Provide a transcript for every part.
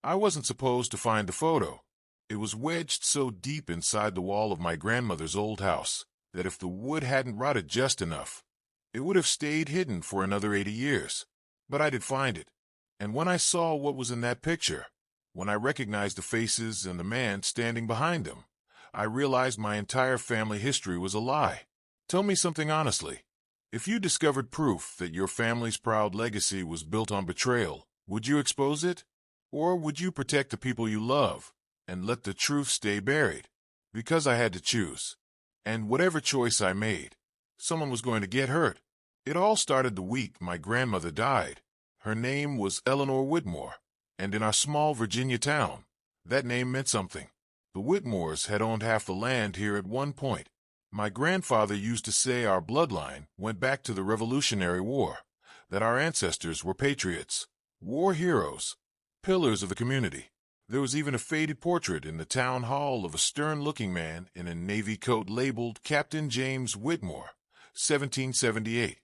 I wasn't supposed to find the photo. It was wedged so deep inside the wall of my grandmother's old house that if the wood hadn't rotted just enough, it would have stayed hidden for another 80 years. But I did find it. And when I saw what was in that picture, when I recognized the faces and the man standing behind them, I realized my entire family history was a lie. Tell me something honestly. If you discovered proof that your family's proud legacy was built on betrayal, would you expose it? Or would you protect the people you love and let the truth stay buried? Because I had to choose. And whatever choice I made, someone was going to get hurt. It all started the week my grandmother died. Her name was Eleanor Whitmore, and in our small Virginia town, that name meant something. The Whitmores had owned half the land here at one point. My grandfather used to say our bloodline went back to the Revolutionary War, that our ancestors were patriots, war heroes, pillars of the community. There was even a faded portrait in the town hall of a stern-looking man in a navy coat labeled Captain James Whitmore, 1778.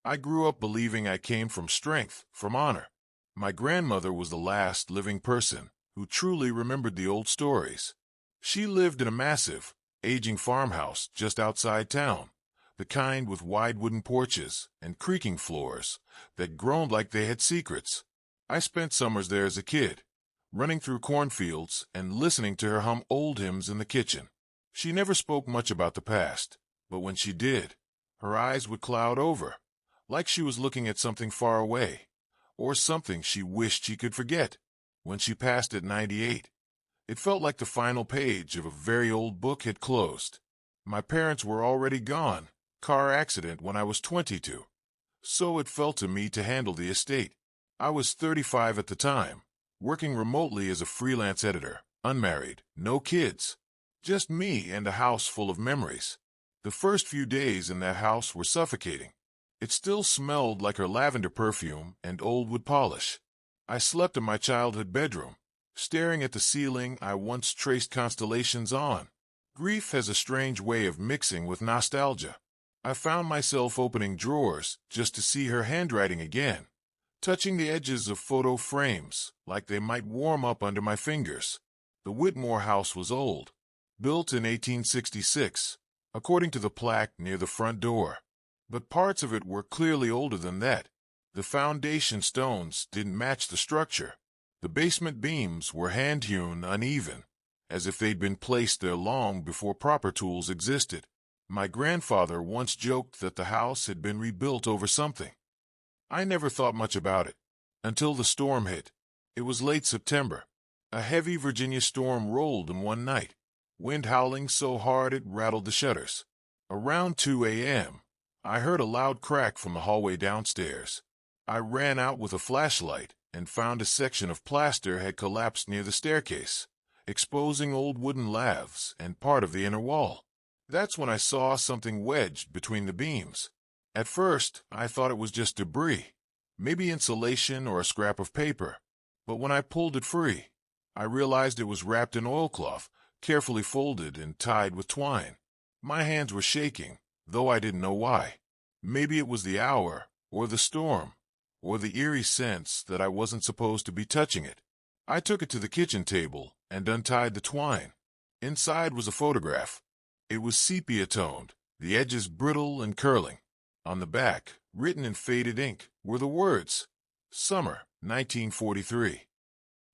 I grew up believing I came from strength, from honor. My grandmother was the last living person who truly remembered the old stories. She lived in a massive, aging farmhouse just outside town, the kind with wide wooden porches and creaking floors that groaned like they had secrets. I spent summers there as a kid, running through cornfields and listening to her hum old hymns in the kitchen. She never spoke much about the past, but when she did, her eyes would cloud over, like she was looking at something far away, or something she wished she could forget. When she passed at 98, it felt like the final page of a very old book had closed. My parents were already gone, car accident when I was 22. So it fell to me to handle the estate. I was 35 at the time, working remotely as a freelance editor, unmarried, no kids, just me and a house full of memories. The first few days in that house were suffocating. It still smelled like her lavender perfume and old wood polish. I slept in my childhood bedroom, staring at the ceiling I once traced constellations on. Grief has a strange way of mixing with nostalgia. I found myself opening drawers just to see her handwriting again, touching the edges of photo frames like they might warm up under my fingers. The Whitmore house was old, built in 1866, according to the plaque near the front door. But parts of it were clearly older than that. The foundation stones didn't match the structure. The basement beams were hand-hewn uneven, as if they'd been placed there long before proper tools existed. My grandfather once joked that the house had been rebuilt over something. I never thought much about it, until the storm hit. It was late September. A heavy Virginia storm rolled in one night, wind howling so hard it rattled the shutters. Around 2 a.m., I heard a loud crack from the hallway downstairs. I ran out with a flashlight and found a section of plaster had collapsed near the staircase, exposing old wooden laths and part of the inner wall. That's when I saw something wedged between the beams. At first, I thought it was just debris, maybe insulation or a scrap of paper. But when I pulled it free, I realized it was wrapped in oilcloth, carefully folded and tied with twine. My hands were shaking, though I didn't know why. Maybe it was the hour, or the storm, or the eerie sense that I wasn't supposed to be touching it. I took it to the kitchen table and untied the twine. Inside was a photograph. It was sepia-toned, the edges brittle and curling. On the back, written in faded ink, were the words, "Summer, 1943."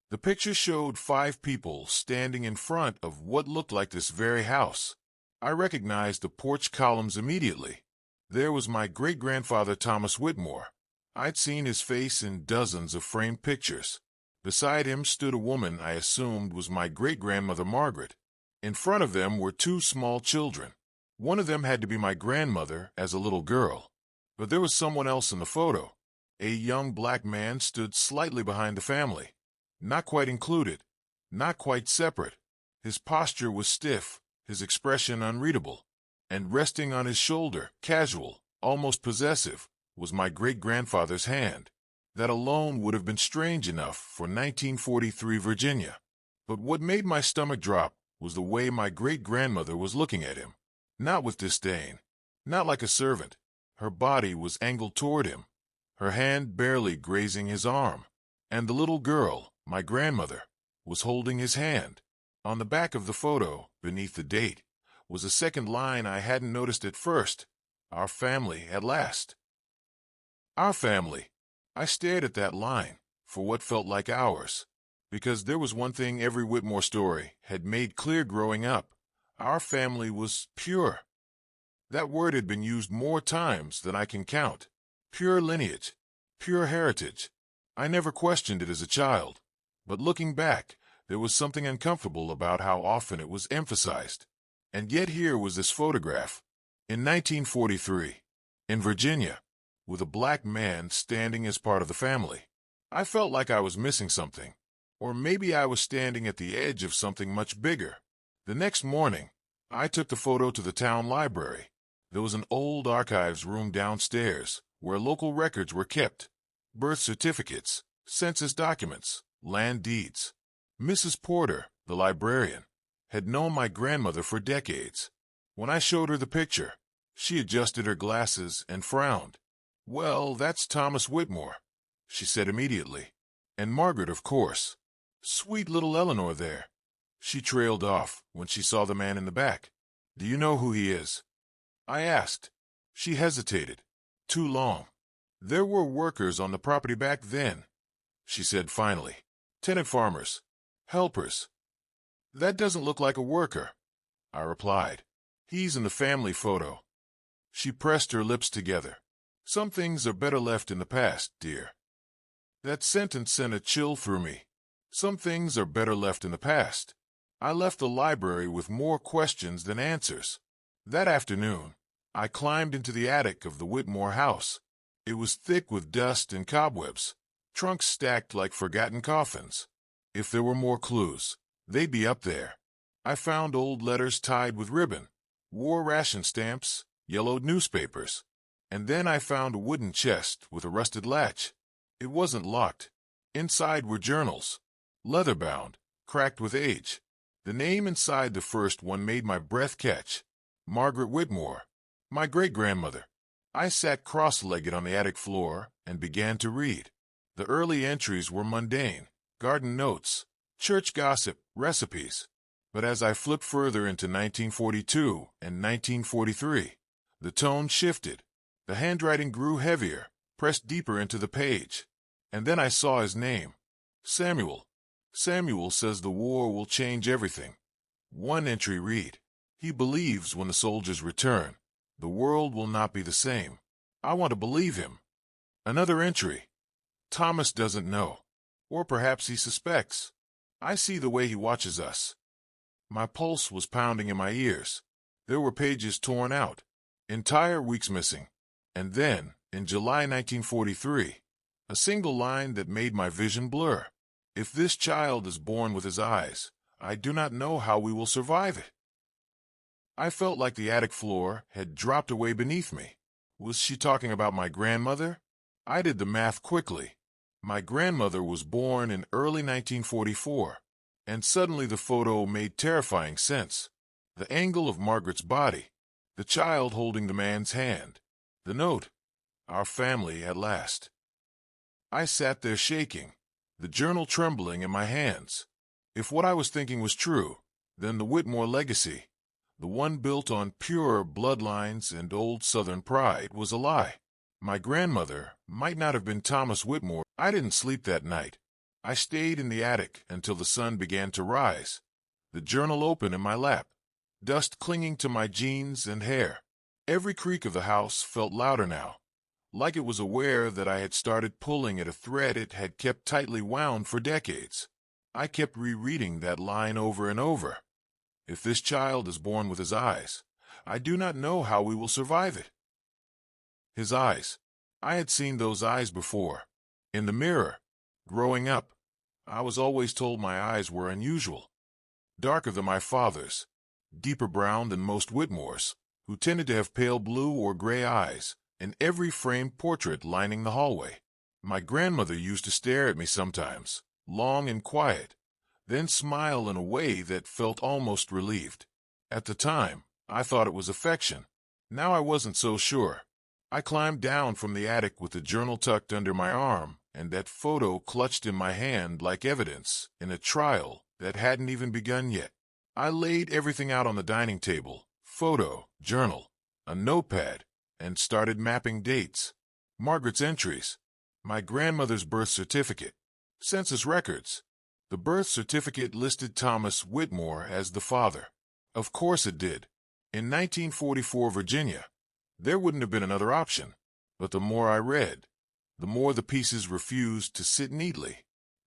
The picture showed 5 people standing in front of what looked like this very house. I recognized the porch columns immediately. There was my great-grandfather Thomas Whitmore. I'd seen his face in dozens of framed pictures. Beside him stood a woman I assumed was my great-grandmother Margaret. In front of them were 2 small children. One of them had to be my grandmother as a little girl. But there was someone else in the photo. A young black man stood slightly behind the family. Not quite included, not quite separate. His posture was stiff, his expression unreadable. And resting on his shoulder, casual, almost possessive, was my great-grandfather's hand. That alone would have been strange enough for 1943 Virginia. But what made my stomach drop was the way my great-grandmother was looking at him. Not with disdain, not like a servant. Her body was angled toward him, her hand barely grazing his arm. And the little girl, My grandmother was holding his hand. On the back of the photo, beneath the date, was a second line I hadn't noticed at first. Our family at last. Our family. I stared at that line for what felt like hours, because there was one thing every Whitmore story had made clear growing up. Our family was pure. That word had been used more times than I can count. Pure lineage, pure heritage. I never questioned it as a child, but looking back, there was something uncomfortable about how often it was emphasized. And yet here was this photograph, in 1943, in Virginia, with a black man standing as part of the family. I felt like I was missing something, or maybe I was standing at the edge of something much bigger. The next morning, I took the photo to the town library. There was an old archives room downstairs where local records were kept. Birth certificates, census documents, land deeds. Mrs. Porter, the librarian, had known my grandmother for decades. When I showed her the picture, she adjusted her glasses and frowned. "Well, that's Thomas Whitmore," she said immediately. "And Margaret, of course. Sweet little Eleanor there." She trailed off when she saw the man in the back. "Do you know who he is?" I asked. She hesitated. Too long. "There were workers on the property back then," she said finally. "Tenant farmers. Helpers." "That doesn't look like a worker," I replied. "He's in the family photo." She pressed her lips together. "Some things are better left in the past, dear." That sentence sent a chill through me. Some things are better left in the past. I left the library with more questions than answers. That afternoon, I climbed into the attic of the Whitmore house. It was thick with dust and cobwebs, trunks stacked like forgotten coffins. If there were more clues, they'd be up there. I found old letters tied with ribbon, war ration stamps, yellowed newspapers. And then I found a wooden chest with a rusted latch. It wasn't locked. Inside were journals, leather-bound, cracked with age. The name inside the first one made my breath catch. Margaret Whitmore, my great-grandmother. I sat cross-legged on the attic floor and began to read. The early entries were mundane, garden notes, church gossip, recipes. But as I flipped further into 1942 and 1943, the tone shifted. The handwriting grew heavier, pressed deeper into the page. And then I saw his name. Samuel. Samuel says the war will change everything. One entry read, "He believes when the soldiers return, the world will not be the same." I want to believe him. Another entry, "Thomas doesn't know. Or perhaps he suspects. I see the way he watches us." My pulse was pounding in my ears. There were pages torn out, entire weeks missing. And then, in July 1943, a single line that made my vision blur. "If this child is born with his eyes, I do not know how we will survive it." I felt like the attic floor had dropped away beneath me. Was she talking about my grandmother? I did the math quickly. My grandmother was born in early 1944, and suddenly the photo made terrifying sense. The angle of Margaret's body, the child holding the man's hand, the note, "Our family at last." I sat there shaking, the journal trembling in my hands. If what I was thinking was true, then the Whitmore legacy, the one built on pure bloodlines and old Southern pride, was a lie. My grandmother might not have been Thomas Whitmore. I didn't sleep that night. I stayed in the attic until the sun began to rise, the journal open in my lap, dust clinging to my jeans and hair. Every creak of the house felt louder now, like it was aware that I had started pulling at a thread it had kept tightly wound for decades. I kept rereading that line over and over. "If this child is born with his eyes, I do not know how we will survive it." His eyes. I had seen those eyes before. In the mirror. Growing up, I was always told my eyes were unusual. Darker than my father's, deeper brown than most Whitmores, who tended to have pale blue or gray eyes, in every framed portrait lining the hallway. My grandmother used to stare at me sometimes, long and quiet, then smile in a way that felt almost relieved. At the time, I thought it was affection. Now I wasn't so sure. I climbed down from the attic with the journal tucked under my arm and that photo clutched in my hand like evidence in a trial that hadn't even begun yet. I laid everything out on the dining table, photo, journal, a notepad, and started mapping dates. Margaret's entries, my grandmother's birth certificate, census records. The birth certificate listed Thomas Whitmore as the father. Of course it did. In 1944 Virginia, there wouldn't have been another option. But the more I read, the more the pieces refused to sit neatly.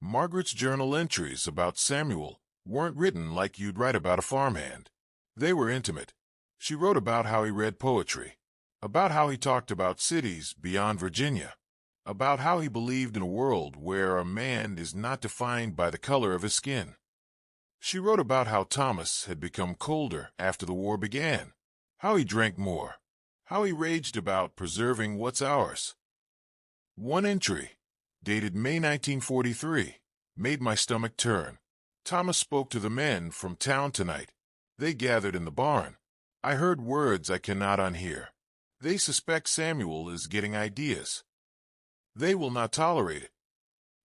Margaret's journal entries about Samuel weren't written like you'd write about a farmhand. They were intimate. She wrote about how he read poetry, about how he talked about cities beyond Virginia, about how he believed in a world where a man is not defined by the color of his skin. She wrote about how Thomas had become colder after the war began, how he drank more, how he raged about preserving what's ours. One entry, dated May 1943, made my stomach turn. Thomas spoke to the men from town tonight. They gathered in the barn. I heard words I cannot unhear. They suspect Samuel is getting ideas. They will not tolerate it.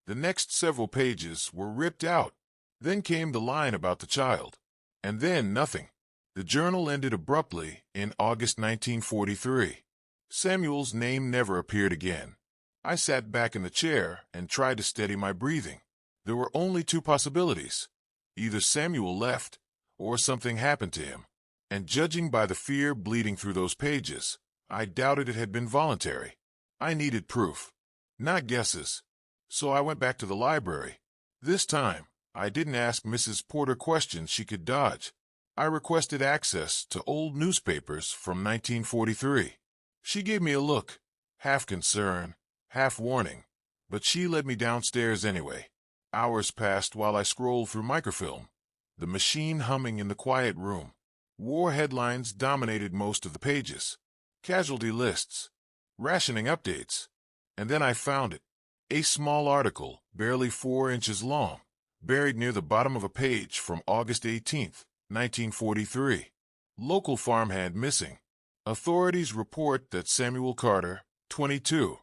The next several pages were ripped out. Then came the line about the child. And then nothing. The journal ended abruptly in August 1943. Samuel's name never appeared again. I sat back in the chair and tried to steady my breathing. There were only two possibilities. Either Samuel left, or something happened to him. And judging by the fear bleeding through those pages, I doubted it had been voluntary. I needed proof, not guesses. So I went back to the library. This time, I didn't ask Mrs. Porter questions she could dodge. I requested access to old newspapers from 1943. She gave me a look, half concern, half warning, but she led me downstairs anyway. Hours passed while I scrolled through microfilm, the machine humming in the quiet room. War headlines dominated most of the pages. Casualty lists, rationing updates. And then I found it. A small article, barely 4 inches long, buried near the bottom of a page from August 18, 1943. Local farmhand missing. Authorities report that Samuel Carter, 22,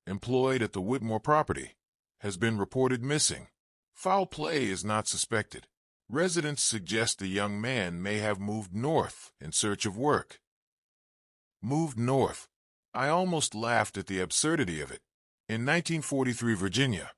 employed at the Whitmore property, has been reported missing. Foul play is not suspected. Residents suggest the young man may have moved north in search of work. Moved north. I almost laughed at the absurdity of it. In 1943 Virginia,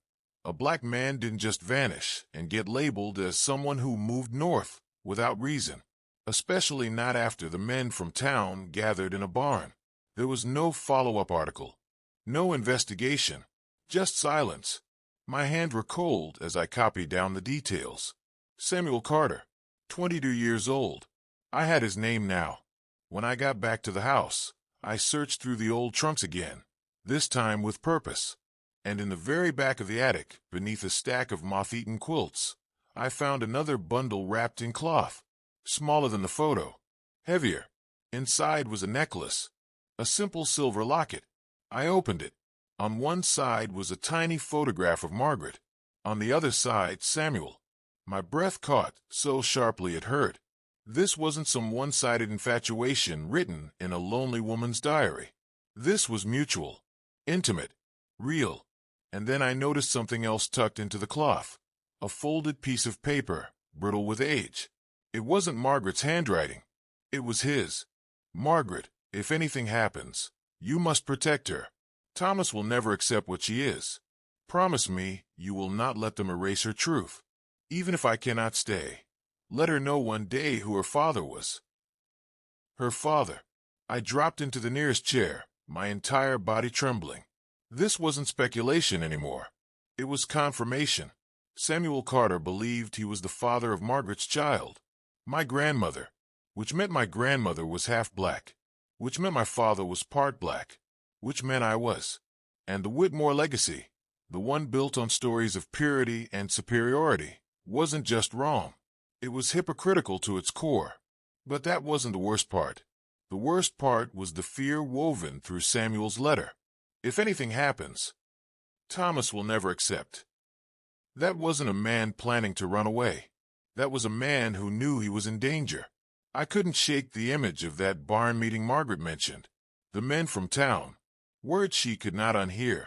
a black man didn't just vanish and get labeled as someone who moved north without reason, especially not after the men from town gathered in a barn. There was no follow-up article, no investigation, just silence. My hands were cold as I copied down the details. Samuel Carter, 22 years old. I had his name now. When I got back to the house, I searched through the old trunks again, this time with purpose. And in the very back of the attic, beneath a stack of moth-eaten quilts, I found another bundle wrapped in cloth, smaller than the photo, heavier. Inside was a necklace, a simple silver locket. I opened it. On one side was a tiny photograph of Margaret. On the other side, Samuel. My breath caught so sharply it hurt. This wasn't some one-sided infatuation written in a lonely woman's diary. This was mutual, intimate, real. And then I noticed something else tucked into the cloth. A folded piece of paper, brittle with age. It wasn't Margaret's handwriting. It was his. Margaret, if anything happens, you must protect her. Thomas will never accept what she is. Promise me you will not let them erase her truth. Even if I cannot stay, let her know one day who her father was. Her father. I dropped into the nearest chair, my entire body trembling. This wasn't speculation anymore. It was confirmation. Samuel Carter believed he was the father of Margaret's child. My grandmother, which meant my grandmother was half black, which meant my father was part black, which meant I was. And the Whitmore legacy, the one built on stories of purity and superiority, wasn't just wrong. It was hypocritical to its core. But that wasn't the worst part. The worst part was the fear woven through Samuel's letter. If anything happens, Thomas will never accept. That wasn't a man planning to run away. That was a man who knew he was in danger. I couldn't shake the image of that barn meeting Margaret mentioned. The men from town. Words she could not unhear.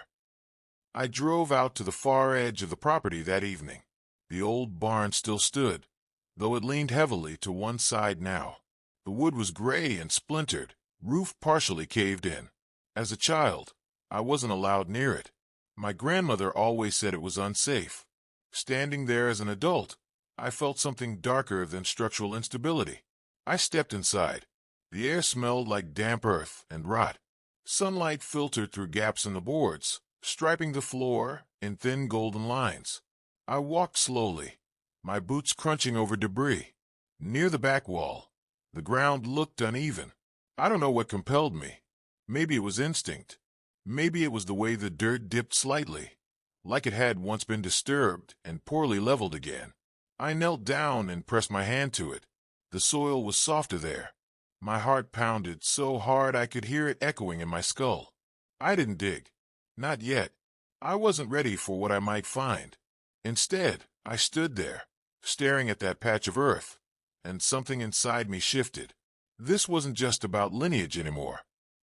I drove out to the far edge of the property that evening. The old barn still stood, though it leaned heavily to one side now. The wood was gray and splintered, roof partially caved in. As a child, I wasn't allowed near it. My grandmother always said it was unsafe. Standing there as an adult, I felt something darker than structural instability. I stepped inside. The air smelled like damp earth and rot. Sunlight filtered through gaps in the boards, striping the floor in thin golden lines. I walked slowly, my boots crunching over debris. Near the back wall, the ground looked uneven. I don't know what compelled me. Maybe it was instinct. Maybe it was the way the dirt dipped slightly, like it had once been disturbed and poorly leveled again. I knelt down and pressed my hand to it. The soil was softer there. My heart pounded so hard I could hear it echoing in my skull. I didn't dig. Not yet. I wasn't ready for what I might find. Instead, I stood there, staring at that patch of earth, and something inside me shifted. This wasn't just about lineage anymore.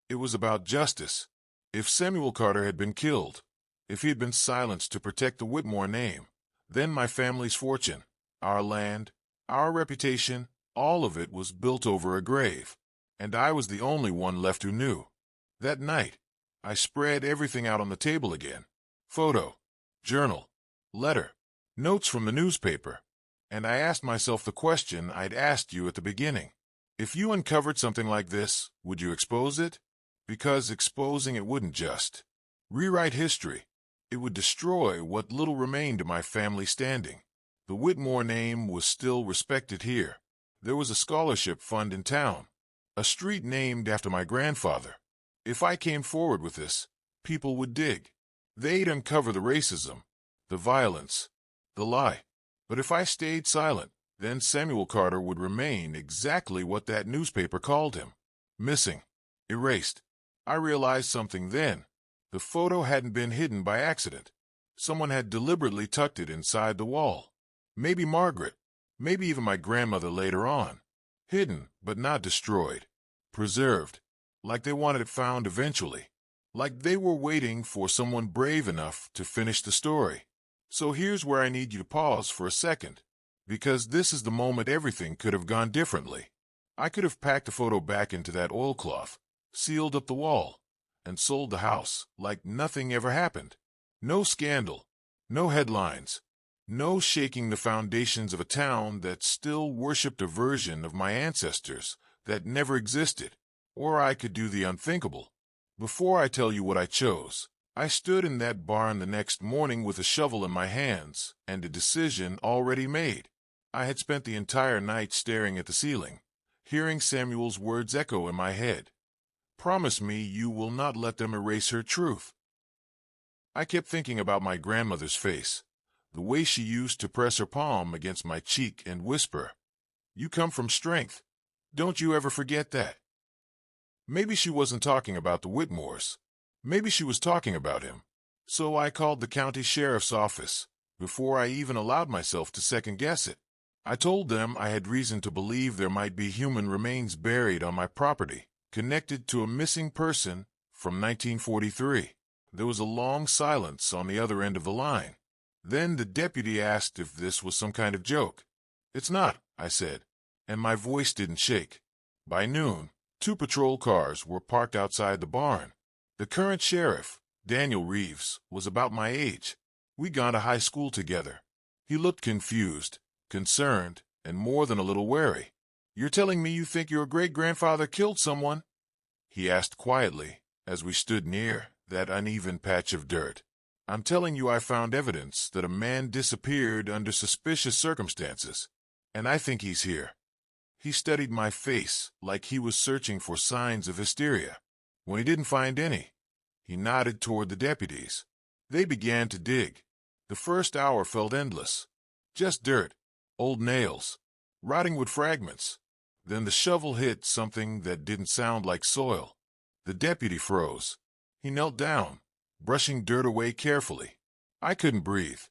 It was about justice. If Samuel Carter had been killed, if he had been silenced to protect the Whitmore name, then my family's fortune, our land, our reputation, all of it was built over a grave, and I was the only one left who knew. That night, I spread everything out on the table again. Photo, journal, letter, notes from the newspaper, and I asked myself the question I'd asked you at the beginning. If you uncovered something like this, would you expose it? Because exposing it wouldn't just rewrite history. It would destroy what little remained of my family standing. The Whitmore name was still respected here. There was a scholarship fund in town, a street named after my grandfather. If I came forward with this, people would dig. They'd uncover the racism, the violence, the lie. But if I stayed silent, then Samuel Carter would remain exactly what that newspaper called him. Missing. Erased. I realized something then. The photo hadn't been hidden by accident. Someone had deliberately tucked it inside the wall. Maybe Margaret. Maybe even my grandmother later on. Hidden, but not destroyed. Preserved. Like they wanted it found eventually. Like they were waiting for someone brave enough to finish the story. So here's where I need you to pause for a second. Because this is the moment everything could have gone differently. I could have packed the photo back into that oilcloth, sealed up the wall, and sold the house like nothing ever happened. No scandal, no headlines, no shaking the foundations of a town that still worshipped a version of my ancestors that never existed. Or I could do the unthinkable. Before I tell you what I chose, I stood in that barn the next morning with a shovel in my hands and a decision already made. I had spent the entire night staring at the ceiling, hearing Samuel's words echo in my head. Promise me you will not let them erase her truth. I kept thinking about my grandmother's face, the way she used to press her palm against my cheek and whisper, "You come from strength. Don't you ever forget that." Maybe she wasn't talking about the Whitmores. Maybe she was talking about him. So I called the county sheriff's office, before I even allowed myself to second-guess it. I told them I had reason to believe there might be human remains buried on my property, connected to a missing person from 1943. There was a long silence on the other end of the line. Then the deputy asked if this was some kind of joke. "It's not," I said, and my voice didn't shake. By noon, 2 patrol cars were parked outside the barn. The current sheriff, Daniel Reeves, was about my age. We'd gone to high school together. He looked confused, concerned, and more than a little wary. "You're telling me you think your great-grandfather killed someone?" he asked quietly as we stood near that uneven patch of dirt. "I'm telling you I found evidence that a man disappeared under suspicious circumstances, and I think he's here." He studied my face like he was searching for signs of hysteria. When he didn't find any, he nodded toward the deputies. They began to dig. The first hour felt endless. Just dirt, old nails, rotting wood fragments. Then the shovel hit something that didn't sound like soil. The deputy froze. He knelt down, brushing dirt away carefully. I couldn't breathe.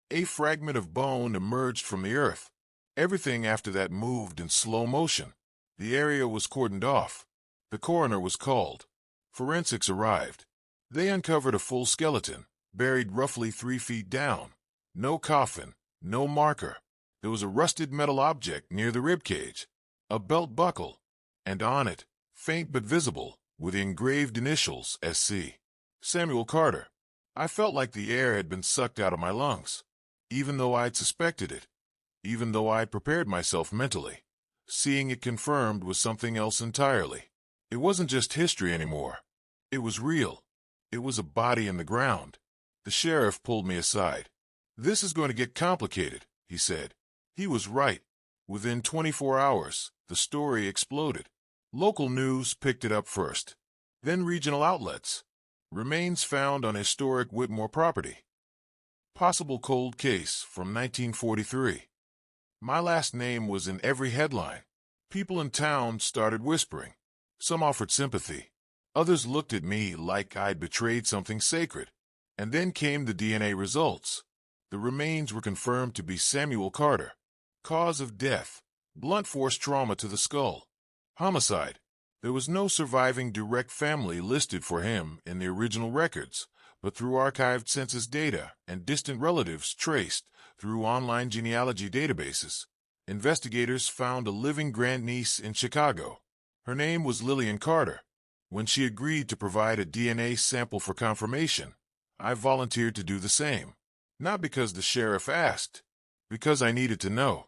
A fragment of bone emerged from the earth. Everything after that moved in slow motion. The area was cordoned off. The coroner was called. Forensics arrived. They uncovered a full skeleton, buried roughly 3 feet down. No coffin, no marker. There was a rusted metal object near the ribcage, a belt buckle, and on it, faint but visible, with engraved initials SC. Samuel Carter. I felt like the air had been sucked out of my lungs, even though I'd suspected it, even though I'd prepared myself mentally. Seeing it confirmed was something else entirely. It wasn't just history anymore. It was real. It was a body in the ground. The sheriff pulled me aside. "This is going to get complicated," he said. He was right. Within 24 hours, the story exploded. Local news picked it up first, then regional outlets. Remains found on historic Whitmore property. Possible cold case from 1943. My last name was in every headline. People in town started whispering. Some offered sympathy. Others looked at me like I'd betrayed something sacred. And then came the DNA results. The remains were confirmed to be Samuel Carter. Cause of death: blunt force trauma to the skull. Homicide. There was no surviving direct family listed for him in the original records, but through archived census data and distant relatives traced through online genealogy databases, investigators found a living grandniece in Chicago. Her name was Lillian Carter. When she agreed to provide a DNA sample for confirmation, I volunteered to do the same. Not because the sheriff asked, because I needed to know.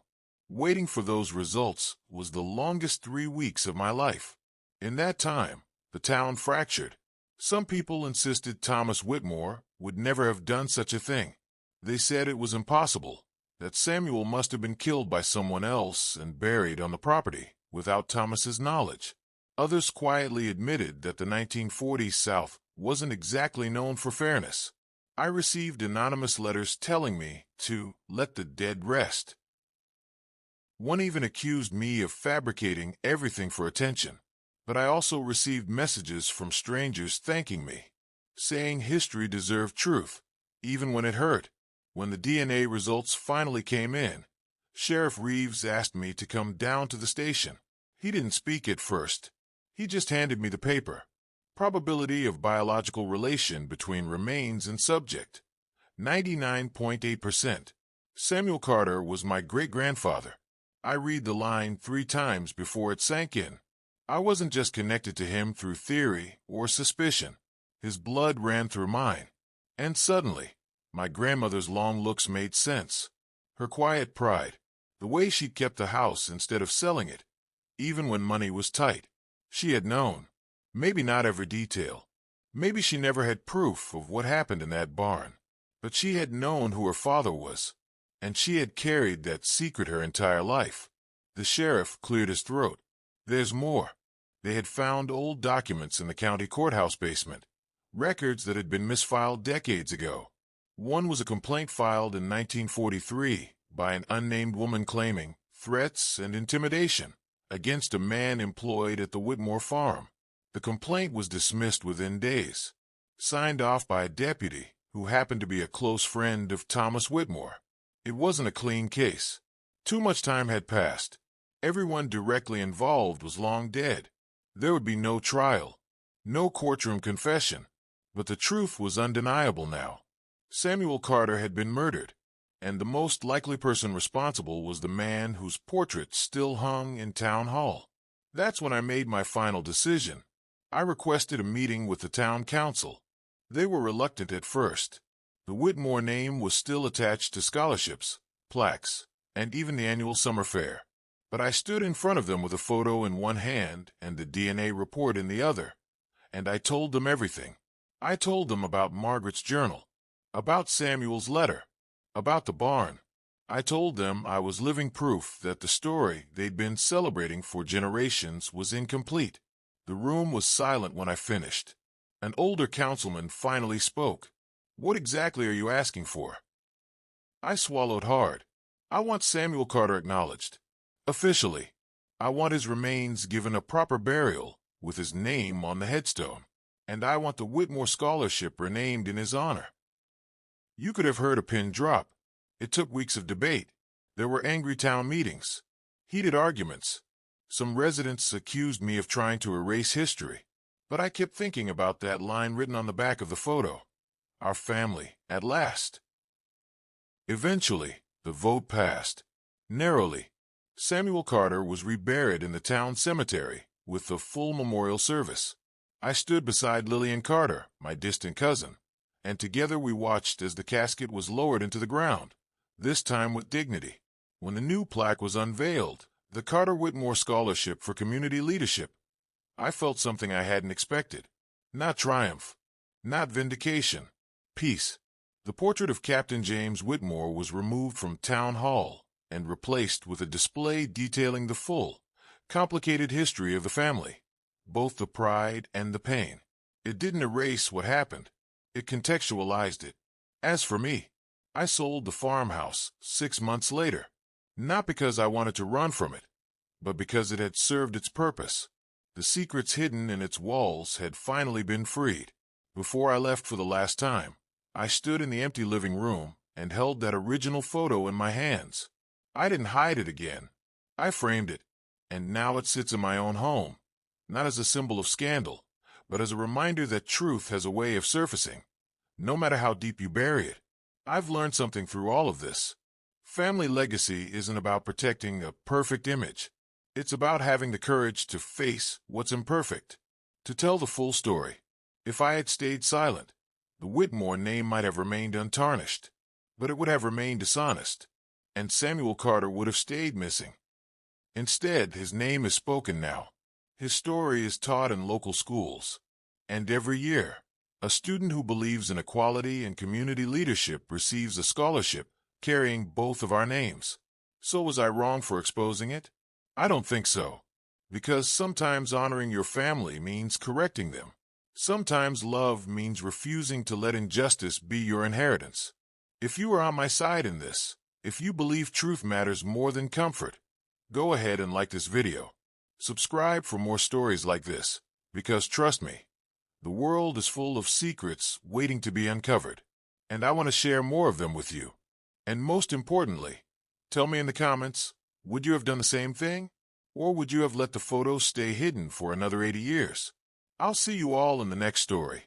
Waiting for those results was the longest 3 weeks of my life. In that time, the town fractured. Some people insisted Thomas Whitmore would never have done such a thing. They said it was impossible, that Samuel must have been killed by someone else and buried on the property without Thomas's knowledge. Others quietly admitted that the 1940s South wasn't exactly known for fairness. I received anonymous letters telling me to let the dead rest. One even accused me of fabricating everything for attention. But I also received messages from strangers thanking me, saying history deserved truth, even when it hurt. When the DNA results finally came in, Sheriff Reeves asked me to come down to the station. He didn't speak at first. He just handed me the paper. Probability of biological relation between remains and subject: 99.8%. Samuel Carter was my great-grandfather. I read the line 3 times before it sank in. I wasn't just connected to him through theory or suspicion. His blood ran through mine. And suddenly, my grandmother's long looks made sense. Her quiet pride, the way she'd kept the house instead of selling it, even when money was tight. She had known. Maybe not every detail. Maybe she never had proof of what happened in that barn. But she had known who her father was, and she had carried that secret her entire life. The sheriff cleared his throat. There's more. They had found old documents in the county courthouse basement, records that had been misfiled decades ago. One was a complaint filed in 1943 by an unnamed woman claiming threats and intimidation against a man employed at the Whitmore farm. The complaint was dismissed within days, signed off by a deputy who happened to be a close friend of Thomas Whitmore. It wasn't a clean case. Too much time had passed. Everyone directly involved was long dead. There would be no trial, no courtroom confession, but the truth was undeniable now. Samuel Carter had been murdered, and the most likely person responsible was the man whose portrait still hung in Town Hall. That's when I made my final decision. I requested a meeting with the town council. They were reluctant at first. The Whitmore name was still attached to scholarships, plaques, and even the annual summer fair. But I stood in front of them with a photo in one hand and the DNA report in the other, and I told them everything. I told them about Margaret's journal, about Samuel's letter, about the barn. I told them I was living proof that the story they'd been celebrating for generations was incomplete. The room was silent when I finished. An older councilman finally spoke. "What exactly are you asking for?" I swallowed hard. I want Samuel Carter acknowledged. Officially. I want his remains given a proper burial with his name on the headstone. And I want the Whitmore Scholarship renamed in his honor. You could have heard a pin drop. It took weeks of debate. There were angry town meetings, heated arguments. Some residents accused me of trying to erase history. But I kept thinking about that line written on the back of the photo. our family, at last. Eventually, the vote passed. Narrowly. Samuel Carter was reburied in the town cemetery with a full memorial service. I stood beside Lillian Carter, my distant cousin, and together we watched as the casket was lowered into the ground, this time with dignity. When the new plaque was unveiled, the Carter Whitmore Scholarship for Community Leadership, I felt something I hadn't expected. Not triumph, not vindication, peace. The portrait of Captain James Whitmore was removed from Town Hall and replaced with a display detailing the full, complicated history of the family, both the pride and the pain. It didn't erase what happened. It contextualized it. As for me, I sold the farmhouse 6 months later, not because I wanted to run from it, but because it had served its purpose. The secrets hidden in its walls had finally been freed. Before I left for the last time, I stood in the empty living room and held that original photo in my hands. I didn't hide it again. I framed it, and now it sits in my own home, not as a symbol of scandal, but as a reminder that truth has a way of surfacing, no matter how deep you bury it. I've learned something through all of this. Family legacy isn't about protecting a perfect image. It's about having the courage to face what's imperfect, to tell the full story. If I had stayed silent, the Whitmore name might have remained untarnished, but it would have remained dishonest, and Samuel Carter would have stayed missing. Instead, his name is spoken now. His story is taught in local schools, and every year, a student who believes in equality and community leadership receives a scholarship carrying both of our names. So was I wrong for exposing it? I don't think so, because sometimes honoring your family means correcting them. Sometimes love means refusing to let injustice be your inheritance. If you are on my side in this, if you believe truth matters more than comfort, go ahead and like this video. Subscribe for more stories like this, because trust me, the world is full of secrets waiting to be uncovered, and I want to share more of them with you. And most importantly, tell me in the comments, would you have done the same thing? Or would you have let the photos stay hidden for another 80 years? I'll see you all in the next story.